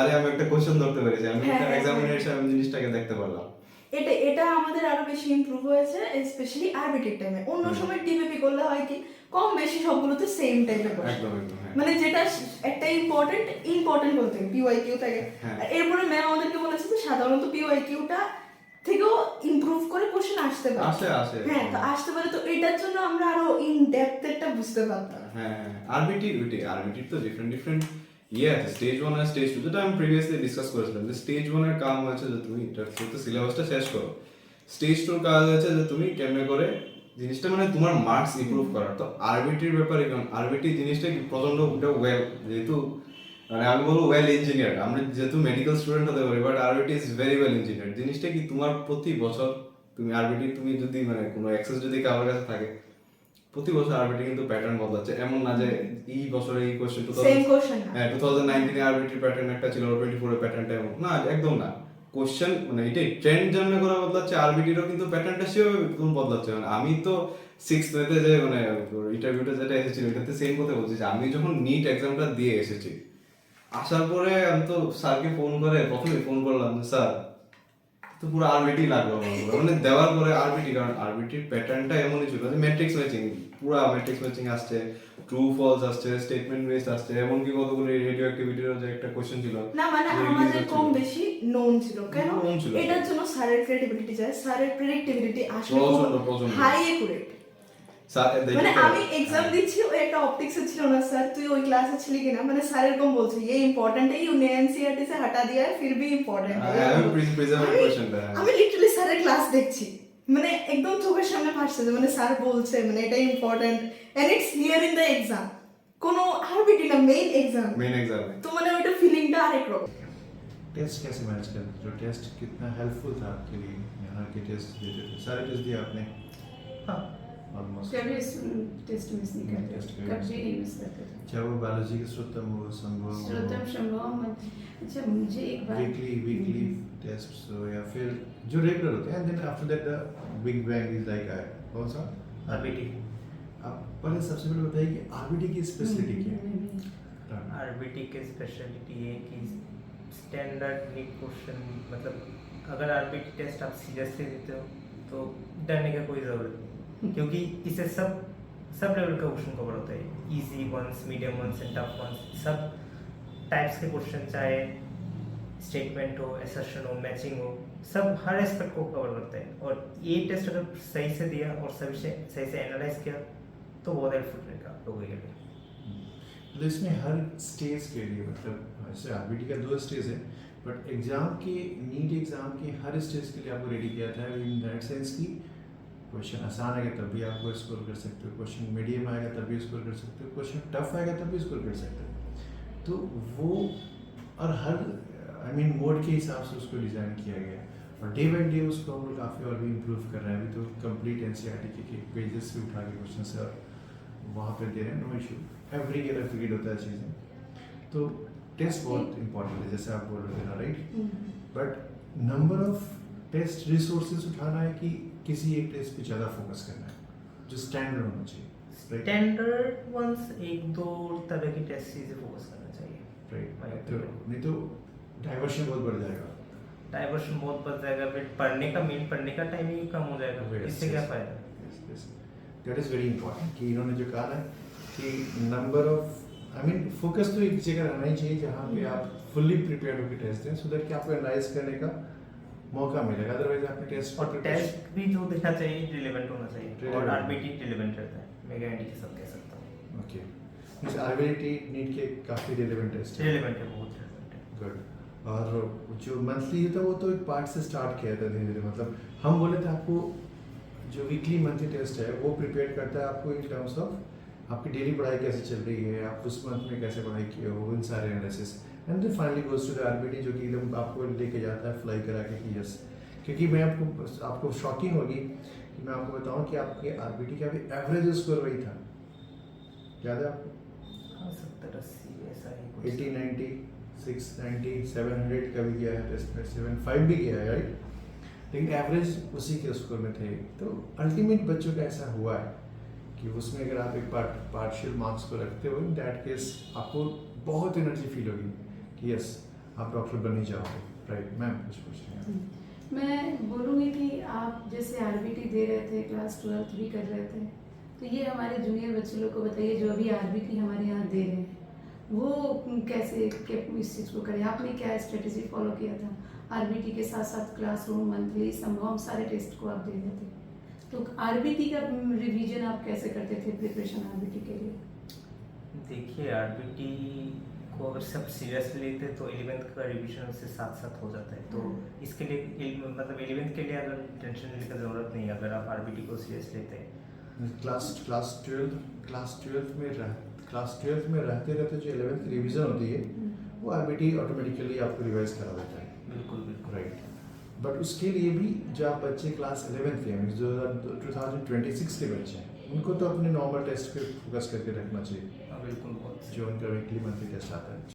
আরে আমি একটা কোশ্চেন ধরতে পেরেছি, আমি একটা হ্যাঁ, এক্সামিনেশন জিনিসটাকে দেখতে পারলাম। এটা আমাদের আরো বেশি ইমপ্রুভ হয়েছে, স্পেশালি আরবিটিক টাইমে। অন্য সময় টিপিপি করলে হয় কি কম বেশি সবগুলোতে সেম টাইপের কোশ্চেন, একদম একদম হ্যাঁ। মানে যেটা একটা ইম্পর্টেন্ট বলতে পিওয়াইকিউ থাকে। হ্যাঁ। আর এরপরে ম্যাম আমাদেরকে বলেছে যে সাধারণত পিওয়াইকিউটা থেকেও ইমপ্রুভ করে কোশ্চেন আসতে পারে। আসে হ্যাঁ, তো আসতে পারে, তো এটার জন্য আমরা আরো ইন ডেপথ একটা বুঝতে পারতাম। হ্যাঁ হ্যাঁ, আরবিটি তো ডিফারেন্ট আছে, স্টেজ 1 আর স্টেজ 2, যেটা আমি প্রিভিয়াসলি ডিসকাস করেছিলাম যে স্টেজ 1 এর কাম হচ্ছে যে তুমি এটা তো সিলেবাসটা শেষ করো, স্টেজ 2 এর কাজ হচ্ছে যে তুমি কেমনে করে জিনিসটা মানে তোমার মার্কস ইমপ্রুভ করা। তো আরবিটির ব্যাপারে কারণ আরবিটি জিনিসটা কি প্রচন্ড ওয়েল, যেহেতু মানে আমি বলবো ওয়েল ইঞ্জিনিয়ার, আমরা যেহেতু মেডিকেল স্টুডেন্ট হতে পারি, but RBT is very well engineer. জিনিসটা কি তোমার প্রতি বছর তুমি আরবিটি তুমি যদি মানে কোনো অ্যাক্সেস যদি কারোর কাছে থাকে, প্রতি বছর আরবিটি কিন্তু প্যাটার্ন বদলাচ্ছে। এমন না যে এই বছরে এই কোশ্চেন সেম কোশ্চেন না। হ্যাঁ 2019 এ আরবিটির প্যাটার্ন একটা ছিল, 24 এর প্যাটার্নটা এমন না, একদম না। কোশ্চেন মানে এটাই ট্রেন্ড জানলে করা বদলাচ্ছে, আরবিটিরও কিন্তু প্যাটার্নটা সেভাবে বদলাচ্ছে। মানে আমি তো 6 মেতে যে মানে ইন্টারভিউটা যেটা এসেছিল এটাতে সেম কথা বলছি যে আমি যখন নিট এক্সামটা দিয়ে এসেছি, আসার পরে আমি তো স্যারকে ফোন করে প্রথমে ফোন করলাম যে স্যার তো পুরো আরবিটি লাগলো আমার পুরো। মানে দেওয়ার পরে আরবিটি, কারণ আরবিটির প্যাটার্নটা এমনই ছিল যে ম্যাট্রিক্স ম্যাচিং, পুরো ম্যাট্রিক্স ম্যাচিং আসছে, ট্রু ফলস আসছে, স্টেটমেন্ট বেসড আসছে, এমনকি কতগুলো রেডিও অ্যাক্টিভিটিরও যে একটা কোশ্চেন ছিল না, মানে আমাদের কম বেশি নোন ছিল। কেন? known ছিল। এটার জন্য স্যারের ক্রিয়েটিভিটি যায়, স্যারের প্রেডিক্টিভিটি আসলে প্রচন্ড হাই একুরেট। স্যার মানে আমি এক্সাম দিচ্ছি, ওই একটা অপটিক্সে ছিল না স্যার, তুই ওই ক্লাসে ছিলি কিনা, মানে স্যার এরকম বলছে ये इम्पोर्टेंट है, यूने एनसीईआरटी से हटा दिया है फिर भी इम्पोर्टेंट है। আমি লিটারালি স্যারের ক্লাস দেখছি, মানে একদম চোখের সামনে ভাসছে যে মানে স্যার বলছে মানে এটা important and it's near in the exam, কোনো আরবিটি না, মেইন এক্সাম। তো মানে ওইটা ফিলিংটা আরেক রকম। टेस्ट कैसे मैनेज करते थे? जो टेस्ट कितना हेल्पफुल था आपके लिए? यहाँ के टेस्ट देते थे, सारे टेस्ट दिए आपने? हाँ, ऑलमोस्ट कभी टेस्ट मिस नहीं करते, टेस्ट कभी नहीं मिस करते थे। चाहे वो बायोलॉजी के श्रुतम हो, संभव हो, श्रुतम संभवम। अच्छा, मुझे एक बात वीकली टेस्ट हो, या फिर जो रेगुलर होते हैं, and then after that the big bang is like कौन सा? आरबीटी। आप पहले सबसे पहले बताइए कि आरबीटी की स्पेशलिटी क्या है? आरबीटी की स्पेशलिटी है कि स्टैंडर्ड नीट क्वेश्चन, मतलब अगर आरबीटी टेस्ट आप सीरियसली देते हो तो डरने का कोई ज़रूरत नहीं, क्योंकि इससे सब लेवल का क्वेश्चन कवर होता है, easy ones, medium ones and tough ones, सब टाइप्स के क्वेश्चन, चाहे स्टेटमेंट हो, असर्शन हो, मैचिंग हो, सब हर एस्पेक्ट को कवर करता है। और ये टेस्ट अगर सही से दिया और सही से एनालाइज किया तो बहुत हेल्पफुल रहेगा आप लोगों के लिए। तो इसमें हर स्टेज के लिए, मतलब ऐसे आरबीटी का 2 स्टेज है, बट एग्जाम के नीट एग्जाम के हर स्टेज के लिए आपको रेडी किया था इन दैट सेंस की क्वेश्चन आसान आएगा तब भी आपको स्कोर कर सकते हो, क्वेश्चन मीडियम आएगा तब भी स्कोर कर सकते हो, क्वेश्चन टफ आएगा तब भी स्कोर कर सकते हो। तो वो और हर मोड के हिसाब से उसको डिज़ाइन किया गया है, और डे बाई डे उसको हम लोग काफ़ी और भी इम्प्रूव कर रहे हैं। अभी तो कंप्लीट एनसीईआरटी के पेजेस से उठा के क्वेश्चन से वहाँ पे दे रहे हैं, नो इशू, एवरी ईयर एफिकेट होता है चीज़ें। तो टेस्ट बहुत इंपॉर्टेंट है, जैसे आप बोल रहे थे ना, right? But number of test resources उठाना है कि किसी एक टेस्ट पे ज़्यादा फोकस करना है, जो स्टैंडर्ड होना चाहिए, राइट? स्टैंडर्ड वंस एक दो तरह की टेस्ट से फोकस करना चाहिए, राइट, तो नहीं तो डाइवर्शन बहुत बढ़ जाएगा, डाइवर्शन बहुत बढ़ जाएगा, फिर पढ़ने का टाइम ही कम हो जाएगा, इससे क्या फायदा? दैट इज़ वेरी इंपॉर्टेंट कि इन्होंने जो कहा है कि नंबर ऑफ फोकस तो एक जगह रहना ही चाहिए जहाँ पे आप फुल्ली प्रिपेयर्ड होकर टेस्ट दें, सो दैट कि आपको एनालाइज करने का मौका मिलेगा। अदरवाइज आपने टेस्ट और टेस्ट भी जो देना चाहिए रिलेवेंट होना चाहिए, और आरबीटी रिलेवेंट रहता है, मैं गारंटी के साथ कह सकता हूँ। ओके, मींस आरबीटी नीट के काफ़ी रिलेवेंट टेस्ट है, रिलेवेंट है, बहुत रिलेवेंट है। गुड। और जो मंथली था वो तो एक पार्ट से स्टार्ट किया था धीरे धीरे, मतलब हम बोले थे आपको जो वीकली मंथली टेस्ट है वो प्रिपेयर करता है आपको इन टर्म्स ऑफ आपकी डेली पढ़ाई कैसे चल रही है, आप उस मंथ में कैसे पढ़ाई किए हो, इन सारे analysis, and then finally goes to the RBT जो कि एकदम आपको लेके जाता है फ्लाई करा के कि यस। क्योंकि मैं आपको शॉकिंग होगी कि मैं आपको बताऊं कि आपके आरबीटी का भी एवरेज स्कोर वही था, याद है आपको? हाँ, 70-80 ऐसा ही कुछ। 80, 90, 690, 700 का भी गया है टेस्ट में, 75 भी गया है, राइट? लेकिन एवरेज उसी के स्कोर में थे। तो अल्टीमेट बच्चों का ऐसा हुआ है कि उसमें अगर आप एक पार्शियल मार्क्स को रखते हो, इन दैट केस आपको बहुत एनर्जी फील होगी कि यस आप डॉक्टर बन ही जाओगे, राइट? मैम कुछ पूछ रहे हैं? मैं बोलूँगी कि आप जैसे आरबीटी दे रहे थे, क्लास 12th भी कर रहे थे, तो ये हमारे जूनियर बच्चे लोग को बताइए जो अभी आरबीटी हमारे यहाँ दे रहे हैं, वो कैसे इस चीज़ को करें? आपने क्या स्ट्रेटेजी फॉलो किया था? आरबीटी के साथ साथ क्लासरूम, मंथली, संभव सारे टेस्ट को आप दे रहे थे, तो आरबीटी का रिवीजन आप कैसे करते थे प्रिपरेशन आरबीटी के लिए? देखिए आरबीटी को अगर सब सीरियस लेते तो 11th का रिवीजन उससे साथ साथ हो जाता है, तो इसके लिए मतलब 11th के लिए अगर टेंशन लेने की ज़रूरत नहीं है अगर आप आरबीटी को सीरियस लेते हैं। क्लास 12 में रहते रहते जो 11th की रिवीजन होती है वो आरबीटी ऑटोमेटिकली आपको रिवाइज करा देता है, बिल्कुल बिल्कुल राइट? बट उसके लिए भी जब बच्चे क्लास 11th के हैं, जो 2026 के बच्चे हैं, उनको तो अपने नॉर्मल टेस्ट पे फोकस करके रखना चाहिए, हाँ बिल्कुल बहुत जो उनका वीकली मंथली टेस्ट आता है।